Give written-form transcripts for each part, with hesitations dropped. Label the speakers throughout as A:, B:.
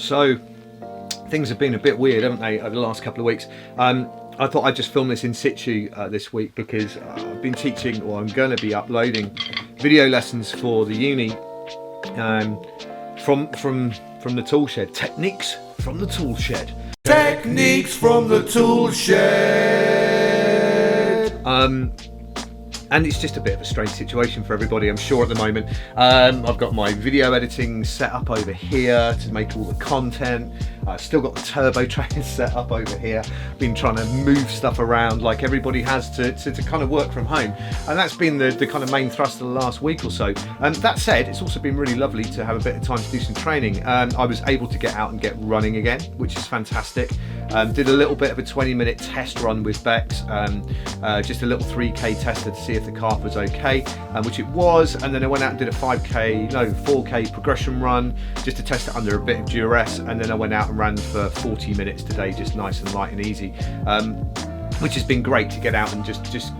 A: So things have been a bit weird, haven't they, over the last couple of weeks. I thought I'd just film this in situ this week because I've been teaching, or I'm going to be uploading video lessons for the uni from the tool shed. Techniques from the tool shed.
B: Techniques from the tool shed.
A: And it's just a bit of a strange situation for everybody, I'm sure, at the moment. I've got my video editing set up over here to make all the content. I've still got the turbo train set up over here. Been trying to move stuff around like everybody has to kind of work from home. And that's been the kind of main thrust of the last week or so. That said, it's also been really lovely to have a bit of time to do some training. I was able to get out and get running again, which is fantastic. Did a little bit of a 20-minute test run with Bex, just a little 3K tester to see if the calf was okay, which it was. And then I went out and did a 4K progression run just to test it under a bit of duress. And then I went out and ran for 40 minutes today, just nice and light and easy, which has been great to get out and just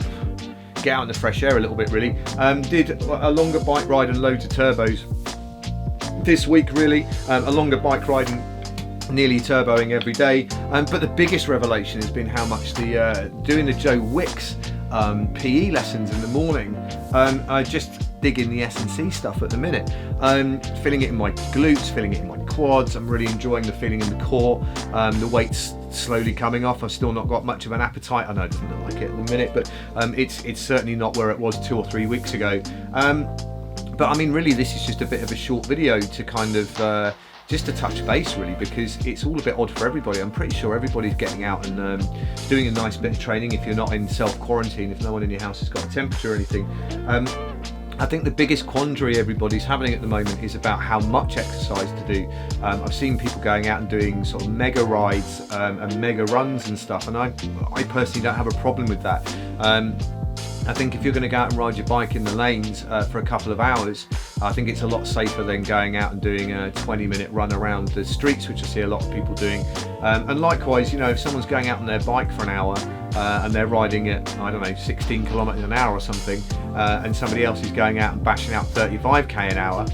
A: get out in the fresh air a little bit, really. Did a longer bike ride and loads of turbos this week, really. A longer bike ride and nearly turboing every day. But the biggest revelation has been how much doing the Joe Wicks PE lessons in the morning. I just digging the S&C stuff at the minute. Feeling it in my glutes, feeling it in my quads. I'm really enjoying the feeling in the core. The weight's slowly coming off. I've still not got much of an appetite. I know it doesn't look like it at the minute, but it's certainly not where it was 2 or 3 weeks ago. But I mean, really, this is just a bit of a short video to kind of just to touch base, really, because it's all a bit odd for everybody. I'm pretty sure everybody's getting out and doing a nice bit of training if you're not in self-quarantine, if no one in your house has got a temperature or anything. I think the biggest quandary everybody's having at the moment is about how much exercise to do. I've seen people going out and doing sort of mega rides and mega runs and stuff, and I personally don't have a problem with that. I think if you're going to go out and ride your bike in the lanes for a couple of hours, I think it's a lot safer than going out and doing a 20-minute run around the streets, which I see a lot of people doing. And likewise, you know, if someone's going out on their bike for an hour and they're riding at, I don't know, 16 kilometers an hour or something, and somebody else is going out and bashing out 35k an hour,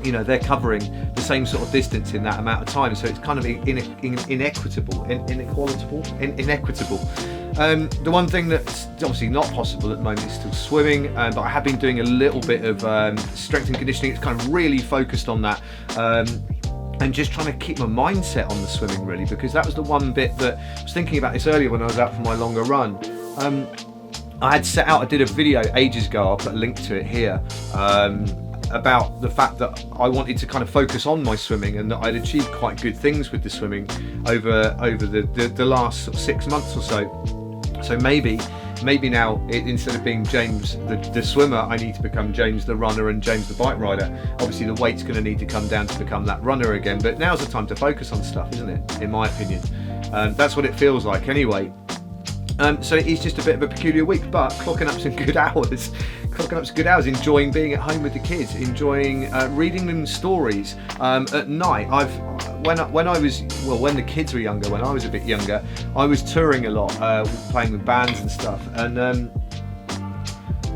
A: you know, they're covering the same sort of distance in that amount of time. So it's kind of inequitable. The one thing that's obviously not possible at the moment is still swimming, but I have been doing a little bit of strength and conditioning. It's kind of really focused on that, and just trying to keep my mindset on the swimming, really, because that was the one bit that I was thinking about this earlier when I was out for my longer run. I had set out, I did a video ages ago, I'll put a link to it here, about the fact that I wanted to kind of focus on my swimming and that I'd achieved quite good things with the swimming over the last sort of 6 months or so. So maybe now, instead of being James the swimmer, I need to become James the runner and James the bike rider. Obviously the weight's going to need to come down to become that runner again, but now's the time to focus on stuff, isn't it, in my opinion? That's what it feels like anyway. So it is just a bit of a peculiar week, but clocking up some good hours, enjoying being at home with the kids, enjoying reading them stories at night. When the kids were younger, when I was a bit younger, I was touring a lot, playing with bands and stuff, and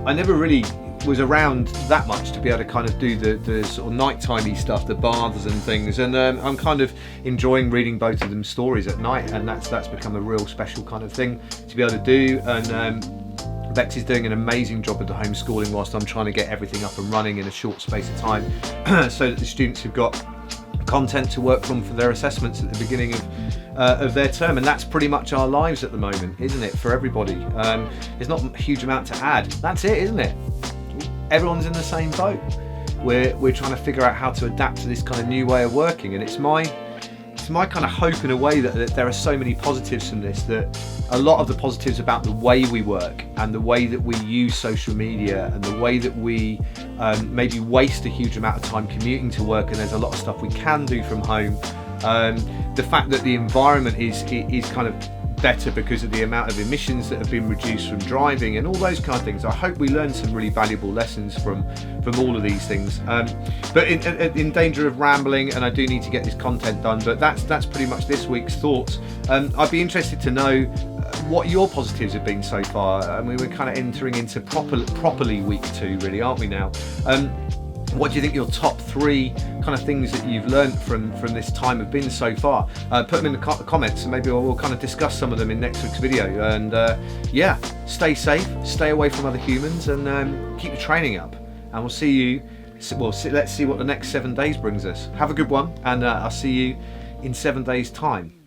A: I never really was around that much to be able to kind of do the sort of nightimey stuff, the baths and things, and I'm kind of enjoying reading both of them stories at night, and that's become a real special kind of thing to be able to do. And Bex is doing an amazing job with the homeschooling whilst I'm trying to get everything up and running in a short space of time so that the students have got content to work from for their assessments at the beginning of their term. And that's pretty much our lives at the moment, isn't it, for everybody? There's not a huge amount to add. That's it, isn't it? Everyone's in the same boat. We're trying to figure out how to adapt to this kind of new way of working, and it's my kind of hope in a way that there are so many positives from this, that a lot of the positives about the way we work and the way that we use social media and the way that we maybe waste a huge amount of time commuting to work, and there's a lot of stuff we can do from home. The fact that the environment is kind of better because of the amount of emissions that have been reduced from driving and all those kind of things. I hope we learn some really valuable lessons from all of these things. But in danger of rambling, and I do need to get this content done, but that's pretty much this week's thoughts. I'd be interested to know what your positives have been so far. I mean, we're kind of entering into properly week 2, really, aren't we now? What do you think your top 3 kind of things that you've learned from this time have been so far? Put them in the comments, and maybe we'll kind of discuss some of them in next week's video. And yeah, stay safe, stay away from other humans, and keep your training up. And we'll see you. Well, let's see what the next 7 days brings us. Have a good one, and I'll see you in 7 days' time.